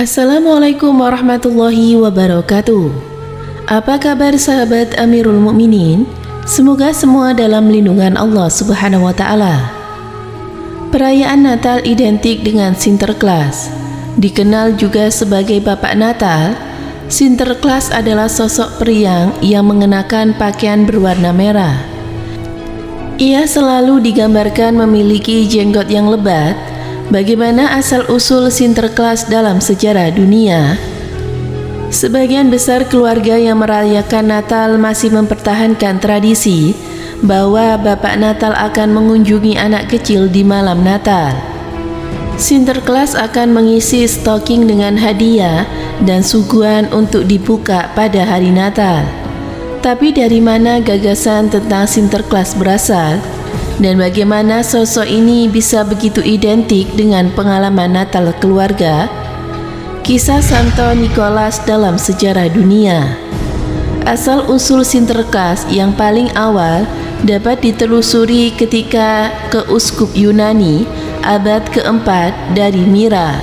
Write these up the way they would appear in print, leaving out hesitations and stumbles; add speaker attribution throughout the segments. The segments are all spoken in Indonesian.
Speaker 1: Assalamualaikum warahmatullahi wabarakatuh. Apa kabar sahabat Amirul Mukminin? Semoga semua dalam lindungan Allah Subhanahu wa Ta'ala. Perayaan Natal identik dengan Sinterklas. Dikenal juga sebagai Bapak Natal, Sinterklas adalah sosok periang yang mengenakan pakaian berwarna merah. Ia selalu digambarkan memiliki jenggot yang lebat. Bagaimana asal-usul Sinterklas dalam sejarah dunia? Sebagian besar keluarga yang merayakan Natal masih mempertahankan tradisi bahwa Bapak Natal akan mengunjungi anak kecil di malam Natal. Sinterklas akan mengisi stocking dengan hadiah dan suguhan untuk dibuka pada hari Natal. Tapi dari mana gagasan tentang Sinterklas berasal? Dan bagaimana sosok ini bisa begitu identik dengan pengalaman Natal keluarga? Kisah Santo Nikolas dalam sejarah dunia. Asal-usul Sinterklas yang paling awal dapat ditelusuri ketika keuskup Yunani abad keempat dari Mira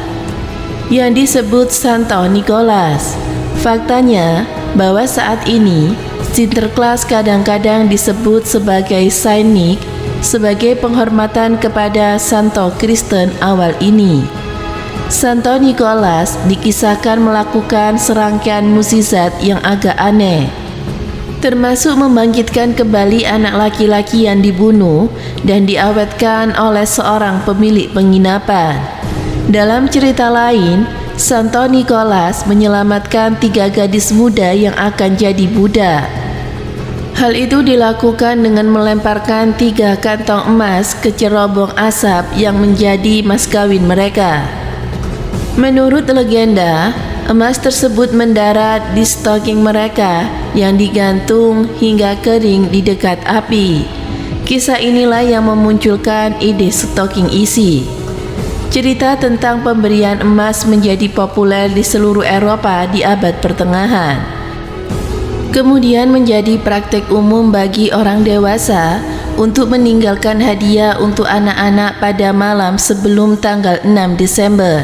Speaker 1: yang disebut Santo Nikolas. Faktanya bahwa saat ini Sinterklas kadang-kadang disebut sebagai Saint Nick sebagai penghormatan kepada Santo Kristen awal ini. Santo Nikolas dikisahkan melakukan serangkaian mukjizat yang agak aneh, termasuk membangkitkan kembali anak laki-laki yang dibunuh dan diawetkan oleh seorang pemilik penginapan. Dalam cerita lain, Santo Nikolas menyelamatkan 3 gadis muda yang akan jadi budak. Hal itu dilakukan dengan melemparkan 3 kantong emas ke cerobong asap yang menjadi mas kawin mereka. Menurut legenda, emas tersebut mendarat di stocking mereka yang digantung hingga kering di dekat api. Kisah inilah yang memunculkan ide stocking isi. Cerita tentang pemberian emas menjadi populer di seluruh Eropa di abad pertengahan. Kemudian menjadi praktek umum bagi orang dewasa untuk meninggalkan hadiah untuk anak-anak pada malam sebelum tanggal 6 Desember.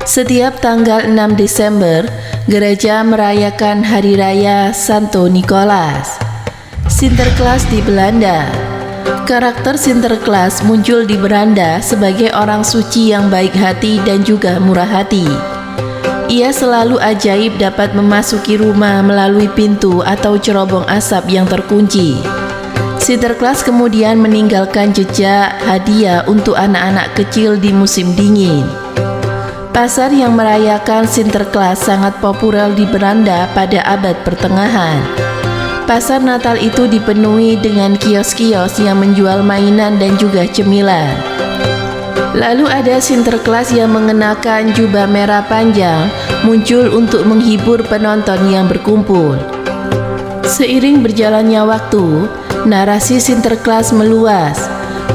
Speaker 1: Setiap tanggal 6 Desember, gereja merayakan Hari Raya Santo Nikolas. Sinterklas di Belanda. Karakter Sinterklas muncul di Belanda sebagai orang suci yang baik hati dan juga murah hati. Ia selalu ajaib dapat memasuki rumah melalui pintu atau cerobong asap yang terkunci. Sinterklas kemudian meninggalkan jejak hadiah untuk anak-anak kecil di musim dingin. Pasar yang merayakan Sinterklas sangat populer di Belanda pada abad pertengahan. Pasar Natal itu dipenuhi dengan kios-kios yang menjual mainan dan juga cemilan. Lalu ada Sinterklas yang mengenakan jubah merah panjang muncul untuk menghibur penonton yang berkumpul. Seiring berjalannya waktu, narasi Sinterklas meluas.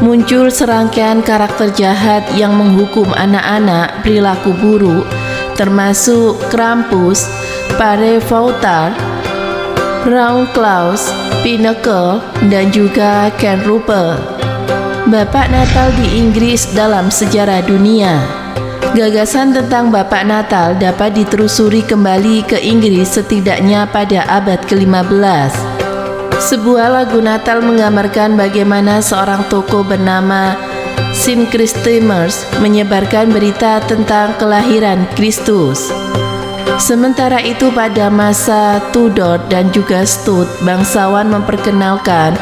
Speaker 1: Muncul serangkaian karakter jahat yang menghukum anak-anak perilaku buruk, termasuk Krampus, Pare Fouettard, Claus, Pinocchio, dan juga Ken Ruppel. Bapak Natal di Inggris dalam sejarah dunia. Gagasan tentang Bapak Natal dapat ditelusuri kembali ke Inggris setidaknya pada abad ke-15. Sebuah lagu Natal menggambarkan bagaimana seorang tokoh bernama St. Christmas menyebarkan berita tentang kelahiran Kristus. Sementara itu pada masa Tudor dan juga Stuart, bangsawan memperkenalkan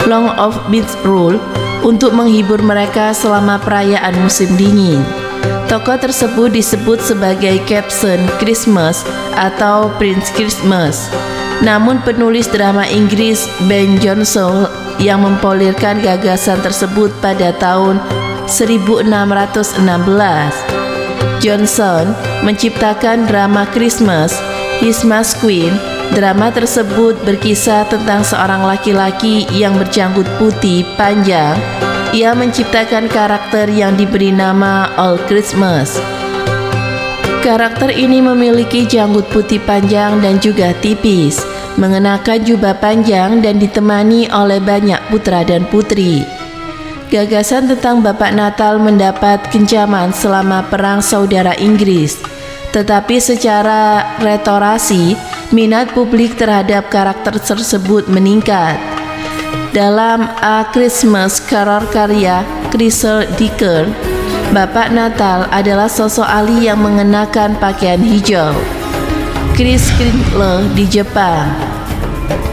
Speaker 1: Long of Misrule untuk menghibur mereka selama perayaan musim dingin. Tokoh tersebut disebut sebagai Captain Christmas atau Prince Christmas. Namun penulis drama Inggris Ben Jonson yang mempolirkan gagasan tersebut pada tahun 1616. Jonson menciptakan drama Christmas, Christmas Queen. Drama tersebut berkisah tentang seorang laki-laki yang berjanggut putih panjang. Ia menciptakan karakter yang diberi nama Old Christmas. Karakter ini memiliki janggut putih panjang dan juga tipis, mengenakan jubah panjang dan ditemani oleh banyak putra dan putri. Gagasan tentang Bapak Natal mendapat kecaman selama Perang Saudara Inggris. Tetapi secara restorasi, minat publik terhadap karakter tersebut meningkat. Dalam A Christmas Carol karya Crystal Dickens, Bapak Natal adalah sosok Ali yang mengenakan pakaian hijau. Christkind di Jepang.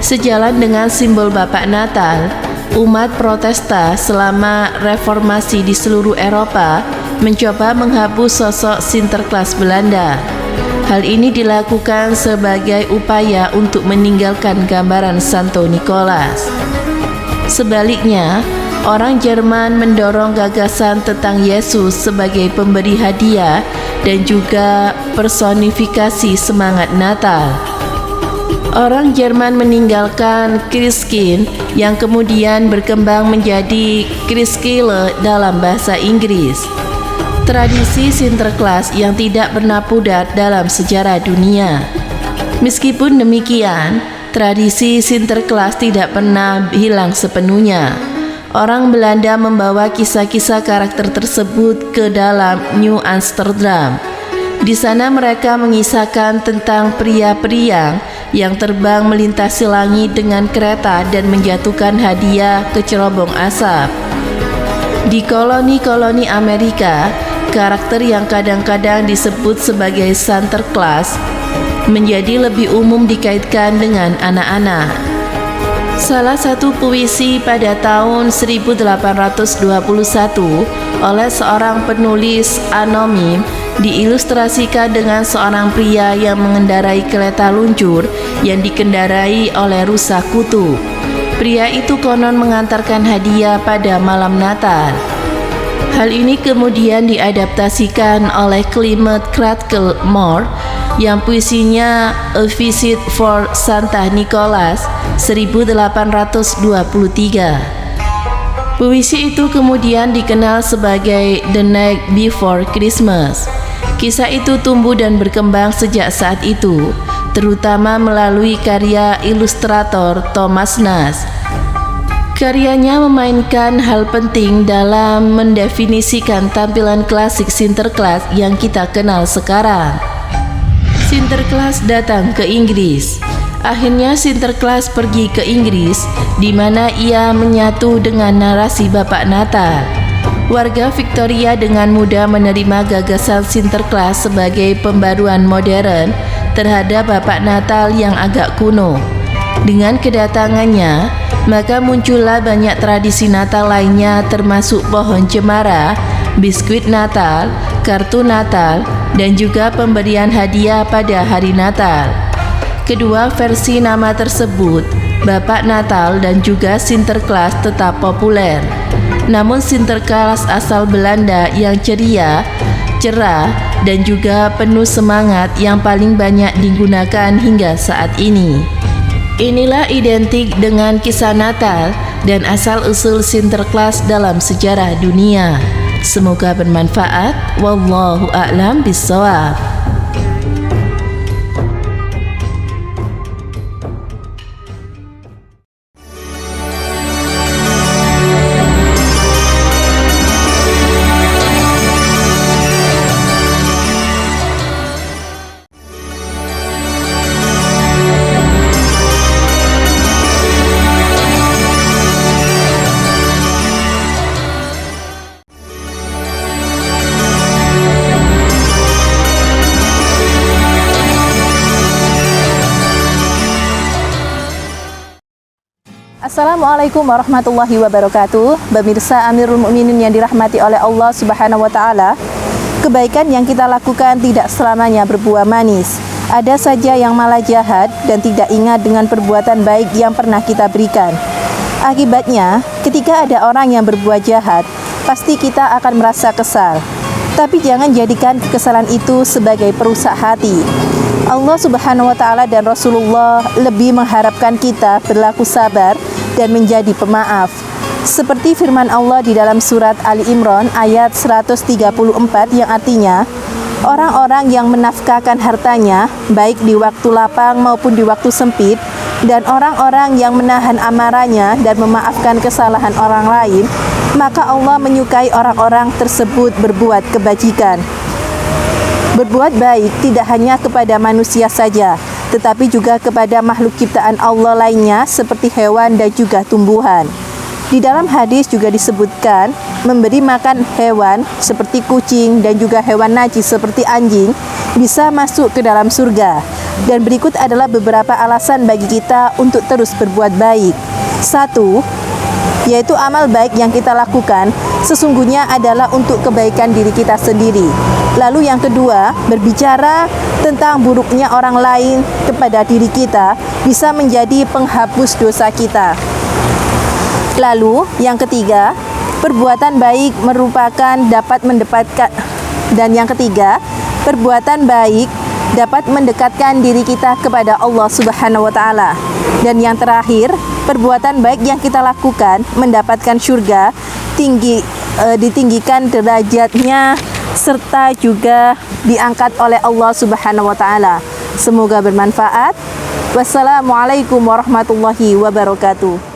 Speaker 1: Sejalan dengan simbol Bapak Natal, umat Protestan selama reformasi di seluruh Eropa mencoba menghapus sosok Sinterklas Belanda. Hal ini dilakukan sebagai upaya untuk meninggalkan gambaran Santo Nicholas. Sebaliknya, orang Jerman mendorong gagasan tentang Yesus sebagai pemberi hadiah dan juga personifikasi semangat Natal. Orang Jerman meninggalkan Christkind yang kemudian berkembang menjadi Christkindl dalam bahasa Inggris. Tradisi Sinterklas yang tidak pernah pudar dalam sejarah dunia. Meskipun demikian, tradisi Sinterklas tidak pernah hilang sepenuhnya. Orang Belanda membawa kisah-kisah karakter tersebut ke dalam New Amsterdam. Di sana mereka mengisahkan tentang pria-pria yang terbang melintasi langit dengan kereta dan menjatuhkan hadiah ke cerobong asap. Di koloni-koloni Amerika, karakter yang kadang-kadang disebut sebagai Sinterklas menjadi lebih umum dikaitkan dengan anak-anak. Salah satu puisi pada tahun 1821 oleh seorang penulis anonim diilustrasikan dengan seorang pria yang mengendarai kereta luncur yang dikendarai oleh rusa kutub. Pria itu konon mengantarkan hadiah pada malam Natal. Hal ini kemudian diadaptasikan oleh Clement Cradle Moore yang puisinya A Visit for Santa Nicholas 1823. Puisi itu kemudian dikenal sebagai The Night Before Christmas. Kisah itu tumbuh dan berkembang sejak saat itu, terutama melalui karya ilustrator Thomas Nast. Karyanya memainkan hal penting dalam mendefinisikan tampilan klasik Sinterklas yang kita kenal sekarang. Sinterklas datang ke Inggris. Akhirnya Sinterklas pergi ke Inggris, di mana ia menyatu dengan narasi Bapak Natal. Warga Victoria dengan mudah menerima gagasan Sinterklas sebagai pembaruan modern terhadap Bapak Natal yang agak kuno. Dengan kedatangannya, maka muncullah banyak tradisi Natal lainnya termasuk pohon cemara, biskuit Natal, kartu Natal, dan juga pemberian hadiah pada hari Natal. Kedua versi nama tersebut, Bapak Natal dan juga Sinterklas, tetap populer. Namun Sinterklas asal Belanda yang ceria, cerah, dan juga penuh semangat yang paling banyak digunakan hingga saat ini. Inilah identik dengan kisah Natal dan asal-usul Sinterklas dalam sejarah dunia. Semoga bermanfaat. Wallahu a'lam bishawab.
Speaker 2: Assalamualaikum warahmatullahi wabarakatuh. Pemirsa Amirul Mukminin yang dirahmati oleh Allah Subhanahu wa taala, kebaikan yang kita lakukan tidak selamanya berbuah manis. Ada saja yang malah jahat dan tidak ingat dengan perbuatan baik yang pernah kita berikan. Akibatnya, ketika ada orang yang berbuat jahat, pasti kita akan merasa kesal. Tapi jangan jadikan kekesalan itu sebagai perusak hati. Allah Subhanahu wa taala dan Rasulullah lebih mengharapkan kita berlaku sabar dan menjadi pemaaf. Seperti firman Allah di dalam surat Ali Imran ayat 134 yang artinya, orang-orang yang menafkahkan hartanya baik di waktu lapang maupun di waktu sempit, dan orang-orang yang menahan amarahnya dan memaafkan kesalahan orang lain, maka Allah menyukai orang-orang tersebut berbuat kebajikan. Berbuat baik tidak hanya kepada manusia saja, tetapi juga kepada makhluk ciptaan Allah lainnya seperti hewan dan juga tumbuhan. Di dalam hadis juga disebutkan memberi makan hewan seperti kucing dan juga hewan najis seperti anjing bisa masuk ke dalam surga. Dan berikut adalah beberapa alasan bagi kita untuk terus berbuat baik. 1. Yaitu amal baik yang kita lakukan sesungguhnya adalah untuk kebaikan diri kita sendiri. Lalu yang kedua, berbicara tentang buruknya orang lain kepada diri kita bisa menjadi penghapus dosa kita. Lalu yang ketiga, perbuatan baik dapat mendekatkan diri kita kepada Allah Subhanahu wa taala. Dan yang terakhir, perbuatan baik yang kita lakukan mendapatkan surga, ditinggikan derajatnya serta juga diangkat oleh Allah Subhanahu wa taala. Semoga bermanfaat. Wassalamualaikum warahmatullahi wabarakatuh.